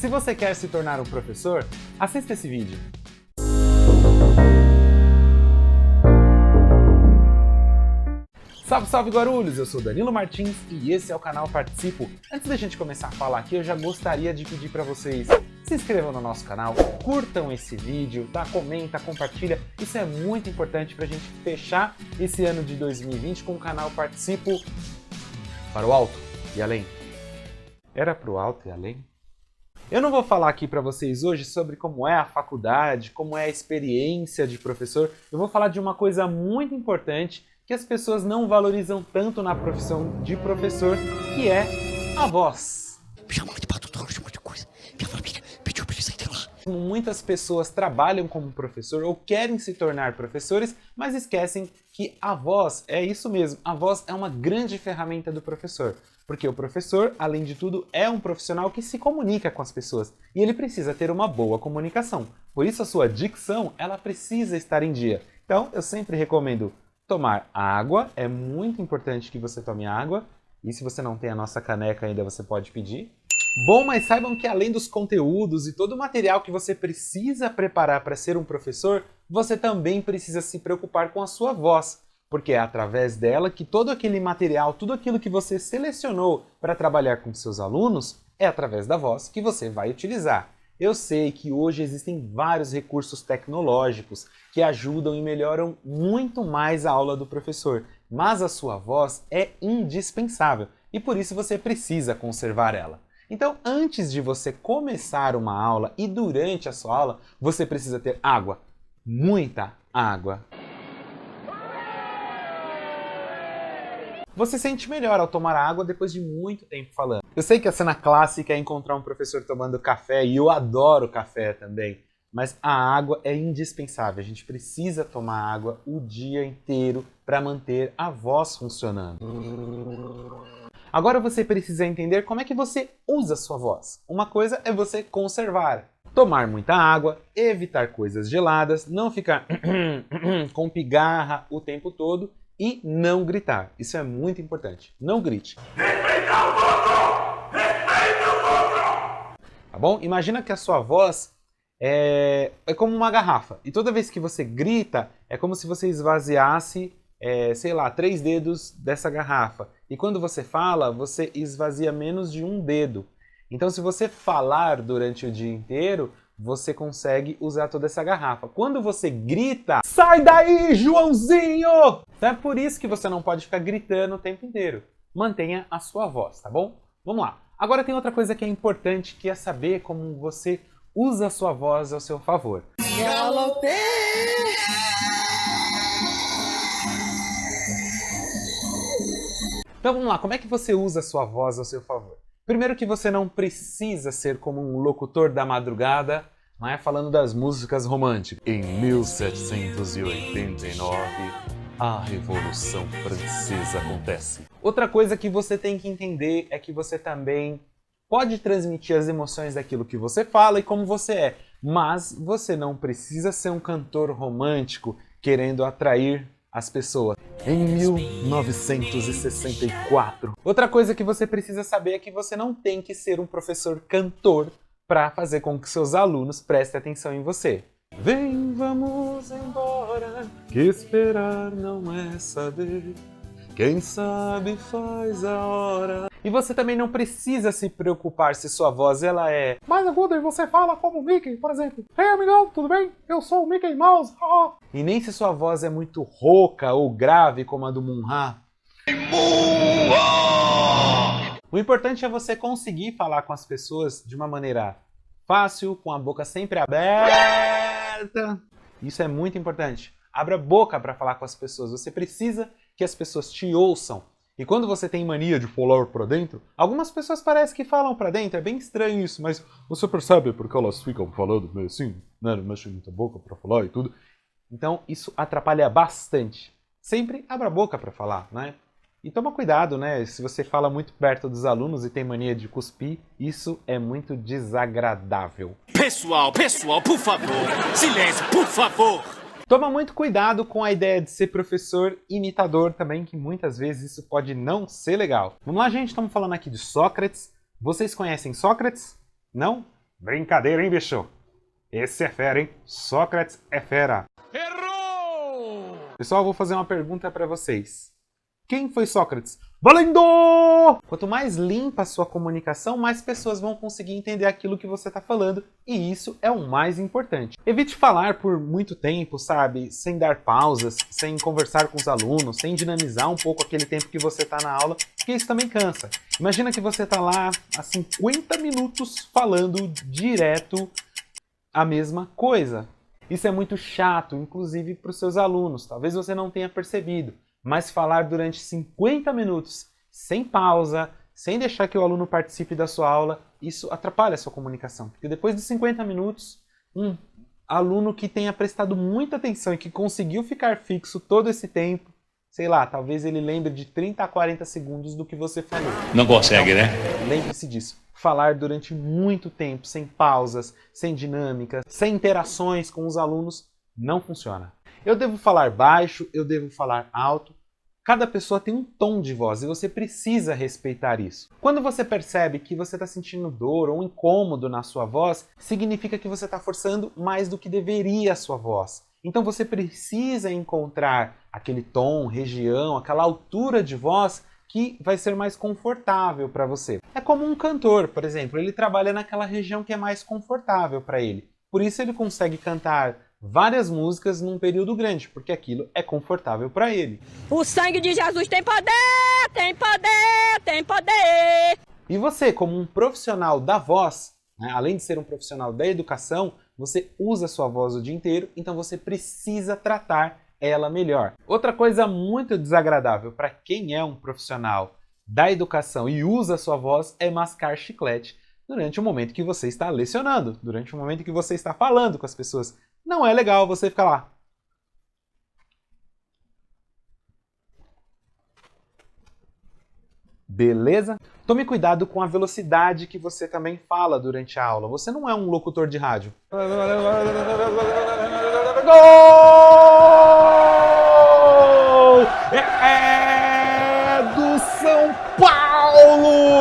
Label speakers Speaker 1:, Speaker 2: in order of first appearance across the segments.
Speaker 1: Se você quer se tornar um professor, assista esse vídeo. Salve, salve Guarulhos! Eu sou Danilo Martins e esse é o canal Participo. Antes da gente começar a falar aqui, eu já gostaria de pedir para vocês se inscrevam no nosso canal, curtam esse vídeo, tá? Comenta, compartilha. Isso é muito importante para a gente fechar esse ano de 2020 com o canal Participo para o alto e além. Era para o alto e além? Eu não vou falar aqui para vocês hoje sobre como é a faculdade, como é a experiência de professor. Eu vou falar de uma coisa muito importante que as pessoas não valorizam tanto na profissão de professor, que é a voz.
Speaker 2: Me chamou de tradutor, um monte de coisa. Minha família pediu pra ele sair de lá.
Speaker 1: Muitas pessoas trabalham como professor ou querem se tornar professores, mas esquecem que a voz é isso mesmo. A voz é uma grande ferramenta do professor. Porque o professor, além de tudo, é um profissional que se comunica com as pessoas. E ele precisa ter uma boa comunicação. Por isso a sua dicção, ela precisa estar em dia. Então, eu sempre recomendo tomar água, é muito importante que você tome água, e se você não tem a nossa caneca ainda, você pode pedir. Bom, mas saibam que além dos conteúdos e todo o material que você precisa preparar para ser um professor, você também precisa se preocupar com a sua voz, porque é através dela que todo aquele material, tudo aquilo que você selecionou para trabalhar com seus alunos, é através da voz que você vai utilizar. Eu sei que hoje existem vários recursos tecnológicos que ajudam e melhoram muito mais a aula do professor, mas a sua voz é indispensável e por isso você precisa conservar ela. Então, antes de você começar uma aula e durante a sua aula, você precisa ter água, muita água. Você sente melhor ao tomar água depois de muito tempo falando. Eu sei que a cena clássica é encontrar um professor tomando café, e eu adoro café também, mas a água é indispensável. A gente precisa tomar água o dia inteiro para manter a voz funcionando. Agora você precisa entender como é que você usa a sua voz. Uma coisa é você conservar. Tomar muita água, evitar coisas geladas, não ficar com pigarra o tempo todo, e não gritar. Isso é muito importante. Não grite. Respeita o outro! Respeita o outro! Tá bom? Imagina que a sua voz é como uma garrafa. E toda vez que você grita, é como se você esvaziasse, sei lá, 3 dedos dessa garrafa. E quando você fala, você esvazia menos de um dedo. Então, se você falar durante o dia inteiro, você consegue usar toda essa garrafa. Quando você grita, sai daí, Joãozinho! Então é por isso que você não pode ficar gritando o tempo inteiro. Mantenha a sua voz, tá bom? Vamos lá. Agora tem outra coisa que é importante, que é saber como você usa a sua voz ao seu favor. Então vamos lá, como é que você usa a sua voz ao seu favor? Primeiro que você não precisa ser como um locutor da madrugada, não é? Falando das músicas românticas. Em 1789, a Revolução Francesa acontece. Outra coisa que você tem que entender é que você também pode transmitir as emoções daquilo que você fala e como você é, mas você não precisa ser um cantor romântico querendo atrair as pessoas. Em 1964. Outra coisa que você precisa saber é que você não tem que ser um professor cantor para fazer com que seus alunos prestem atenção em você. Vem, vamos embora, que esperar não é saber. Quem sabe faz a hora. E você também não precisa se preocupar se sua voz ela é mais aguda e você fala como o Mickey, por exemplo. Ei, amigão, tudo bem? Eu sou o Mickey Mouse. E nem se sua voz é muito rouca ou grave como a do Munha. O importante é você conseguir falar com as pessoas de uma maneira fácil, com a boca sempre aberta. Isso é muito importante. Abra a boca para falar com as pessoas. Você precisa que as pessoas te ouçam. E quando você tem mania de falar para dentro, algumas pessoas parecem que falam para dentro, é bem estranho isso, mas você percebe porque elas ficam falando meio assim, né? Não mexem muito a boca para falar e tudo. Então isso atrapalha bastante. Sempre abra a boca para falar, né? E toma cuidado, né? Se você fala muito perto dos alunos e tem mania de cuspir, isso é muito desagradável.
Speaker 2: Pessoal, por favor, silêncio, por favor!
Speaker 1: Toma muito cuidado com a ideia de ser professor imitador também, que muitas vezes isso pode não ser legal. Vamos lá, gente, estamos falando aqui de Sócrates. Vocês conhecem Sócrates? Não? Brincadeira, hein, bicho? Esse é fera, hein? Sócrates é fera.
Speaker 2: Errou!
Speaker 1: Pessoal, eu vou fazer uma pergunta para vocês. Quem foi Sócrates? Valendo! Quanto mais limpa a sua comunicação, mais pessoas vão conseguir entender aquilo que você está falando, e isso é o mais importante. Evite falar por muito tempo, sabe? Sem dar pausas, sem conversar com os alunos, sem dinamizar um pouco aquele tempo que você está na aula, porque isso também cansa. Imagina que você está lá há 50 minutos falando direto a mesma coisa. Isso é muito chato, inclusive para os seus alunos. Talvez você não tenha percebido. Mas falar durante 50 minutos, sem pausa, sem deixar que o aluno participe da sua aula, isso atrapalha a sua comunicação. Porque depois de 50 minutos, um aluno que tenha prestado muita atenção e que conseguiu ficar fixo todo esse tempo, sei lá, talvez ele lembre de 30 a 40 segundos do que você falou.
Speaker 2: Não consegue, né?
Speaker 1: Lembre-se disso. Falar durante muito tempo, sem pausas, sem dinâmicas, sem interações com os alunos, não funciona. Eu devo falar baixo, eu devo falar alto. Cada pessoa tem um tom de voz e você precisa respeitar isso. Quando você percebe que você está sentindo dor ou incômodo na sua voz, significa que você está forçando mais do que deveria a sua voz. Então você precisa encontrar aquele tom, região, aquela altura de voz que vai ser mais confortável para você. É como um cantor, por exemplo, ele trabalha naquela região que é mais confortável para ele. Por isso ele consegue cantar várias músicas num período grande, porque aquilo é confortável para ele.
Speaker 3: O sangue de Jesus tem poder, tem poder, tem poder.
Speaker 1: E você, como um profissional da voz, né, além de ser um profissional da educação, você usa a sua voz o dia inteiro, então você precisa tratar ela melhor. Outra coisa muito desagradável para quem é um profissional da educação e usa a sua voz é mascar chiclete durante o momento que você está lecionando, durante o momento que você está falando com as pessoas. Não é legal você ficar lá. Beleza? Tome cuidado com a velocidade que você também fala durante a aula. Você não é um locutor de rádio. Gol! É do São Paulo!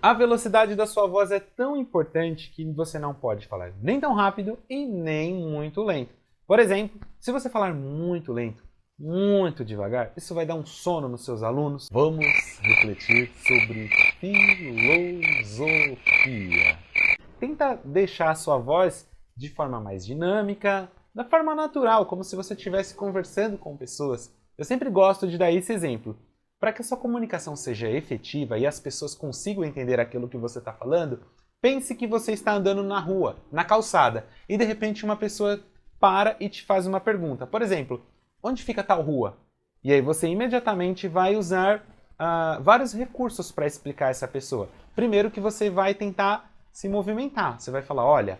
Speaker 1: A velocidade da sua voz é tão importante que você não pode falar nem tão rápido e nem muito lento. Por exemplo, se você falar muito lento, muito devagar, isso vai dar um sono nos seus alunos. Vamos refletir sobre filosofia. Tenta deixar a sua voz de forma mais dinâmica, da forma natural, como se você estivesse conversando com pessoas. Eu sempre gosto de dar esse exemplo. Para que a sua comunicação seja efetiva e as pessoas consigam entender aquilo que você está falando, pense que você está andando na rua, na calçada, e de repente uma pessoa para e te faz uma pergunta. Por exemplo, onde fica tal rua? E aí você imediatamente vai usar vários recursos para explicar essa pessoa. Primeiro que você vai tentar se movimentar. Você vai falar, olha,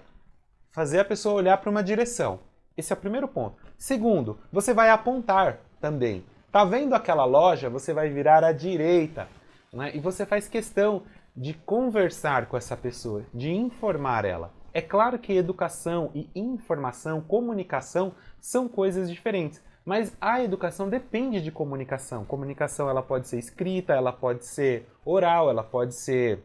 Speaker 1: fazer a pessoa olhar para uma direção. Esse é o primeiro ponto. Segundo, você vai apontar também. Tá vendo aquela loja? Você vai virar à direita, né? E você faz questão de conversar com essa pessoa, de informar ela. É claro que educação e informação, comunicação, são coisas diferentes. Mas a educação depende de comunicação. Comunicação ela pode ser escrita, ela pode ser oral, ela pode ser...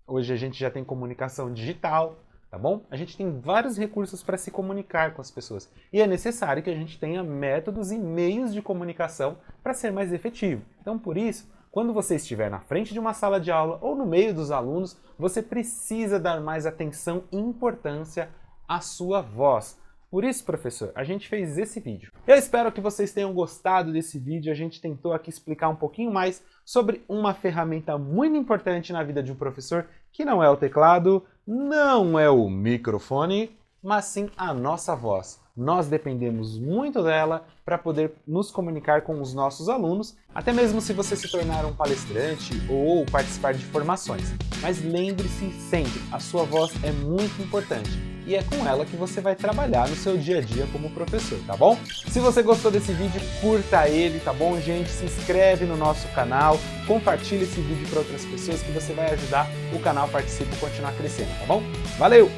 Speaker 1: Hoje a gente já tem comunicação digital. Tá bom? A gente tem vários recursos para se comunicar com as pessoas. E é necessário que a gente tenha métodos e meios de comunicação para ser mais efetivo. Então, por isso, quando você estiver na frente de uma sala de aula ou no meio dos alunos, você precisa dar mais atenção e importância à sua voz. Por isso, professor, a gente fez esse vídeo. Eu espero que vocês tenham gostado desse vídeo. A gente tentou aqui explicar um pouquinho mais sobre uma ferramenta muito importante na vida de um professor, que não é o teclado, não é o microfone, mas sim a nossa voz. Nós dependemos muito dela para poder nos comunicar com os nossos alunos, até mesmo se você se tornar um palestrante ou participar de formações. Mas lembre-se sempre, a sua voz é muito importante e é com ela que você vai trabalhar no seu dia a dia como professor, tá bom? Se você gostou desse vídeo, curta ele, tá bom, gente? Se inscreve no nosso canal, compartilhe esse vídeo para outras pessoas que você vai ajudar o canal Participe a continuar crescendo, tá bom? Valeu!